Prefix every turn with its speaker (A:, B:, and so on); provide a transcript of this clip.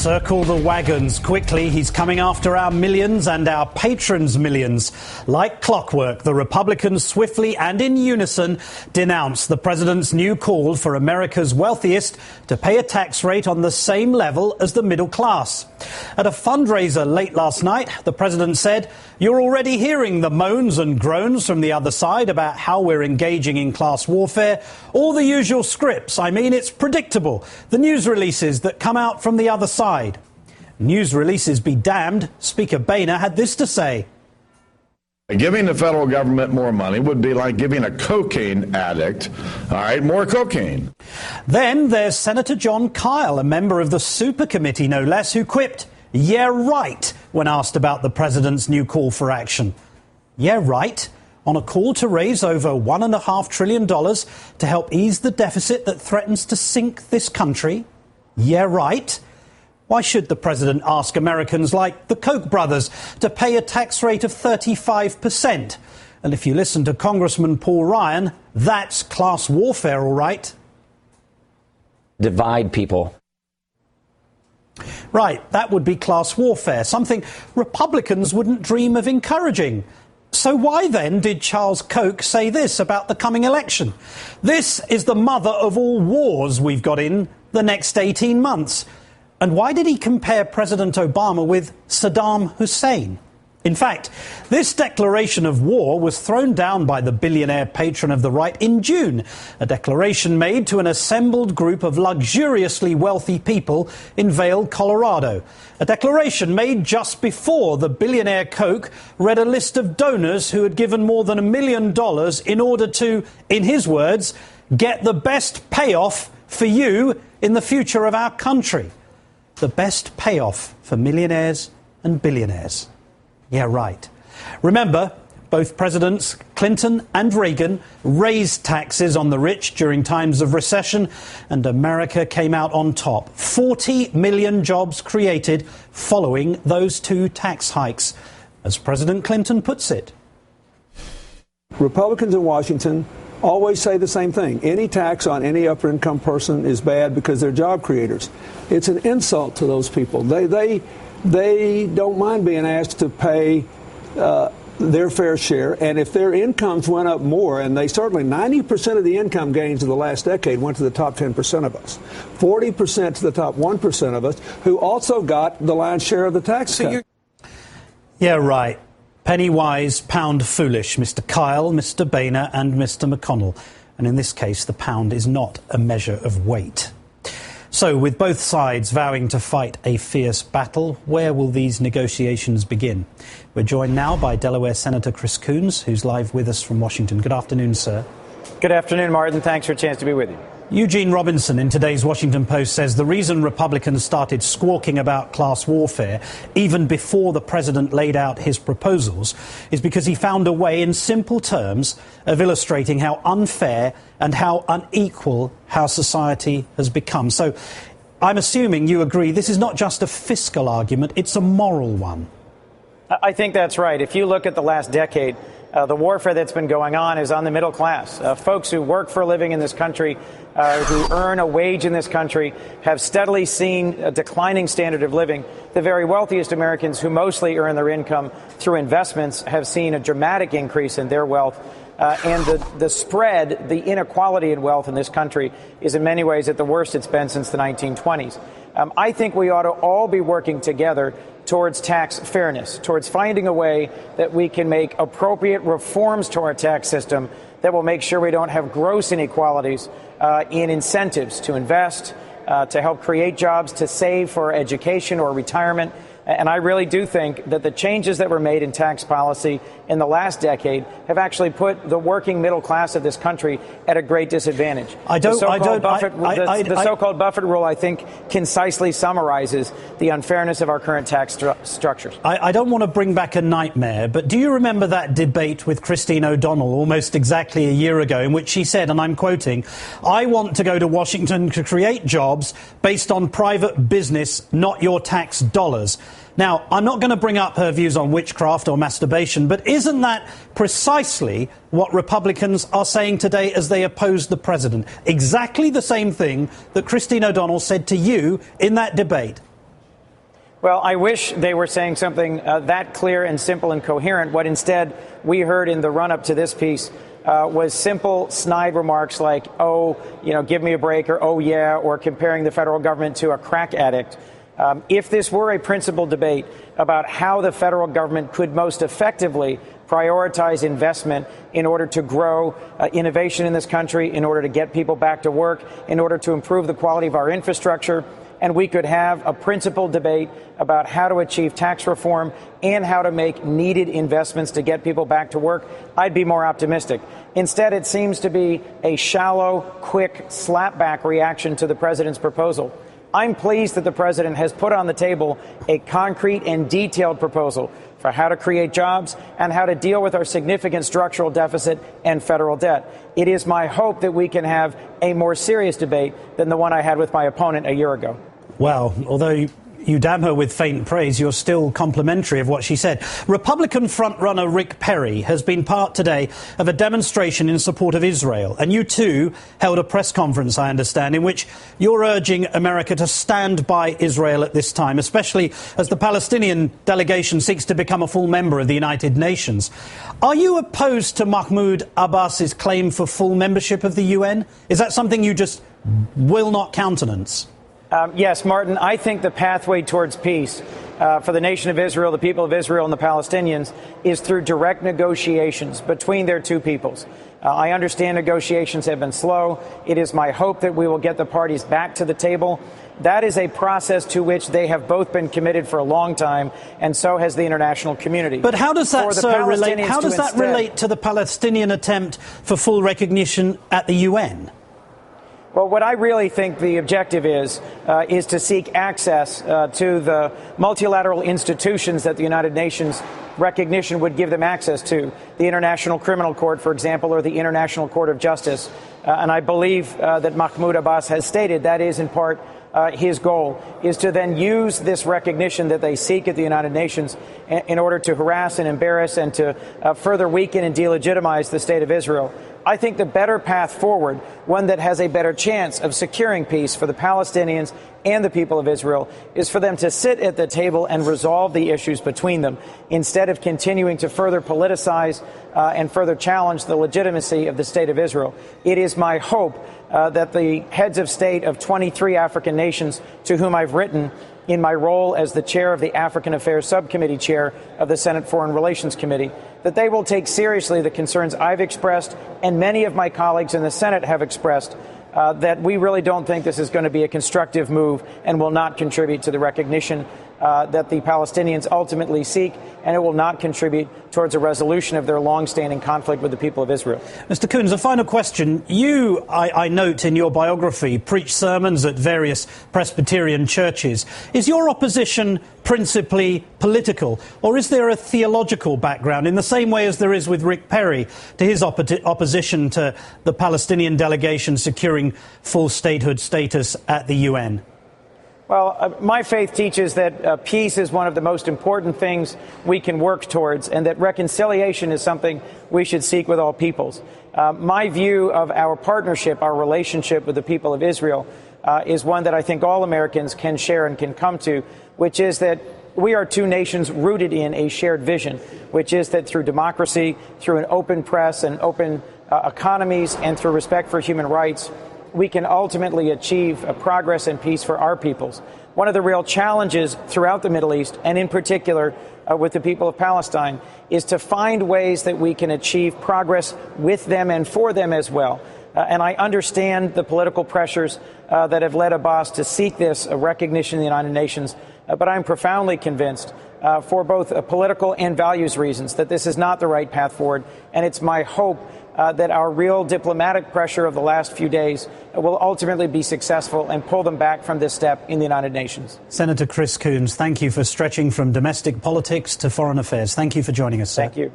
A: Circle the wagons quickly. He's coming after our millions and our patrons' millions. Like clockwork, the Republicans swiftly and in unison denounced the president's new call for America's wealthiest to pay a tax rate on the same level as the middle class. At a fundraiser late last night, the president said, "You're already hearing the moans and groans from the other side about how we're engaging in class warfare. All the usual scripts. I mean, it's predictable. The news releases that come out from the other side." News releases be damned. Speaker Boehner had this to say.
B: Giving the federal government more money would be like giving a cocaine addict, more cocaine.
A: Then there's Senator Jon Kyl, a member of the Super Committee, no less, who quipped, "Yeah, right," when asked about the president's new call for action. Yeah, right. On a call to raise over $1.5 trillion to help ease the deficit that threatens to sink this country. Yeah, right. Why should the president ask Americans like the Koch brothers to pay a tax rate of 35%? And if you listen to Congressman Paul Ryan, that's class warfare, all right.
C: Divide people.
A: Right, that would be class warfare, something Republicans wouldn't dream of encouraging. So why then did Charles Koch say this about the coming election? This is the mother of all wars we've got in the next 18 months. And why did he compare President Obama with Saddam Hussein? In fact, this declaration of war was thrown down by the billionaire patron of the right in June, a declaration made to an assembled group of luxuriously wealthy people in Vail, Colorado. A declaration made just before the billionaire Koch read a list of donors who had given more than $1 million in order to, in his words, get the best payoff for you in the future of our country. The best payoff for millionaires and billionaires. Yeah, right. Remember, both Presidents Clinton and Reagan raised taxes on the rich during times of recession, and America came out on top. 40 million jobs created following those two tax hikes. As President Clinton puts it.
D: Republicans in Washington always say the same thing. Any tax on any upper income person is bad because they're job creators. It's an insult to those people. They don't mind being asked to pay their fair share. And if their incomes went up more, and they certainly 90% of the income gains of the last decade went to the top 10% of us, 40% to the top 1% of us, who also got the lion's share of the tax cut.
A: Yeah, right. Penny wise, pound foolish, Mr. Kyl, Mr. Boehner and Mr. McConnell. And in this case, the pound is not a measure of weight. So, with both sides vowing to fight a fierce battle, where will these negotiations begin? We're joined now by Delaware Senator Chris Coons, who's live with us from Washington. Good afternoon, sir.
E: Good afternoon, Martin. Thanks for a chance to be with you.
A: Eugene Robinson in today's Washington Post says the reason Republicans started squawking about class warfare even before the president laid out his proposals is because he found a way in simple terms of illustrating how unfair and how unequal our society has become. So I'm assuming you agree this is not just a fiscal argument, it's a moral one.
E: I think that's right. If you look at the last decade, the warfare that's been going on is on the middle class. Folks who work for a living in this country, who earn a wage in this country, have steadily seen a declining standard of living. The very wealthiest Americans, who mostly earn their income through investments, have seen a dramatic increase in their wealth. And the spread, the inequality in wealth in this country is in many ways at the worst it's been since the 1920s. I think we ought to all be working together towards tax fairness, towards finding a way that we can make appropriate reforms to our tax system that will make sure we don't have gross inequalities in incentives to invest, to help create jobs, to save for education or retirement. And I really do think that the changes that were made in tax policy in the last decade have actually put the working middle class of this country at a great disadvantage. The so-called Buffett rule, I think, concisely summarizes the unfairness of our current tax structures.
A: I don't want to bring back a nightmare, but do you remember that debate with Christine O'Donnell almost exactly a year ago in which she said, and I'm quoting, "I want to go to Washington to create jobs based on private business, not your tax dollars." Now, I'm not going to bring up her views on witchcraft or masturbation, but isn't that precisely what Republicans are saying today as they oppose the president? Exactly the same thing that Christine O'Donnell said to you in that debate.
E: Well, I wish they were saying something that clear and simple and coherent. What instead we heard in the run-up to this piece was simple, snide remarks like, oh, give me a break, or oh, yeah, or comparing the federal government to a crack addict. If this were a principled debate about how the federal government could most effectively prioritize investment in order to grow innovation in this country, in order to get people back to work, in order to improve the quality of our infrastructure, and we could have a principled debate about how to achieve tax reform and how to make needed investments to get people back to work, I'd be more optimistic. Instead, it seems to be a shallow, quick, slapback reaction to the president's proposal. I'm pleased that the president has put on the table a concrete and detailed proposal for how to create jobs and how to deal with our significant structural deficit and federal debt. It is my hope that we can have a more serious debate than the one I had with my opponent a year ago.
A: Well, although you damn her with faint praise, you're still complimentary of what she said. Republican frontrunner Rick Perry has been part today of a demonstration in support of Israel. And you too held a press conference, I understand, in which you're urging America to stand by Israel at this time, especially as the Palestinian delegation seeks to become a full member of the United Nations. Are you opposed to Mahmoud Abbas's claim for full membership of the UN? Is that something you just will not countenance?
E: Yes, Martin, I think the pathway towards peace for the nation of Israel, the people of Israel and the Palestinians is through direct negotiations between their two peoples. I understand negotiations have been slow. It is my hope that we will get the parties back to the table. That is a process to which they have both been committed for a long time, and so has the international community.
A: But how does that, relate to the Palestinian attempt for full recognition at the UN?
E: Well, what I really think the objective is to seek access to the multilateral institutions that the United Nations recognition would give them access to, the International Criminal Court, for example, or the International Court of Justice. And I believe that Mahmoud Abbas has stated that is in part his goal, is to then use this recognition that they seek at the United Nations in order to harass and embarrass and to further weaken and delegitimize the state of Israel. I think the better path forward, one that has a better chance of securing peace for the Palestinians and the people of Israel, is for them to sit at the table and resolve the issues between them, instead of continuing to further politicize and further challenge the legitimacy of the state of Israel. It is my hope that the heads of state of 23 African nations to whom I've written in my role as the chair of the African Affairs Subcommittee chair of the Senate Foreign Relations Committee, that they will take seriously the concerns I've expressed and many of my colleagues in the Senate have expressed, that we really don't think this is going to be a constructive move and will not contribute to the recognition that the Palestinians ultimately seek, and it will not contribute towards a resolution of their long-standing conflict with the people of Israel.
A: Mr. Coons, a final question. You, I note in your biography, preach sermons at various Presbyterian churches. Is your opposition principally political, or is there a theological background, in the same way as there is with Rick Perry, to his opposition to the Palestinian delegation securing full statehood status at the UN?
E: Well, my faith teaches that peace is one of the most important things we can work towards, and that reconciliation is something we should seek with all peoples. My view of our partnership, our relationship with the people of Israel, is one that I think all Americans can share and can come to, which is that we are two nations rooted in a shared vision, which is that through democracy, through an open press and open economies, and through respect for human rights, we can ultimately achieve progress and peace for our peoples. One of the real challenges throughout the Middle East, and in particular with the people of Palestine, is to find ways that we can achieve progress with them and for them as well. And I understand the political pressures that have led Abbas to seek this recognition in the United Nations, but I'm profoundly convinced for both political and values reasons that this is not the right path forward, and it's my hope that our real diplomatic pressure of the last few days will ultimately be successful and pull them back from this step in the United Nations.
A: Senator Chris Coons, thank you for stretching from domestic politics to foreign affairs. Thank you for joining us, sir.
E: Thank you.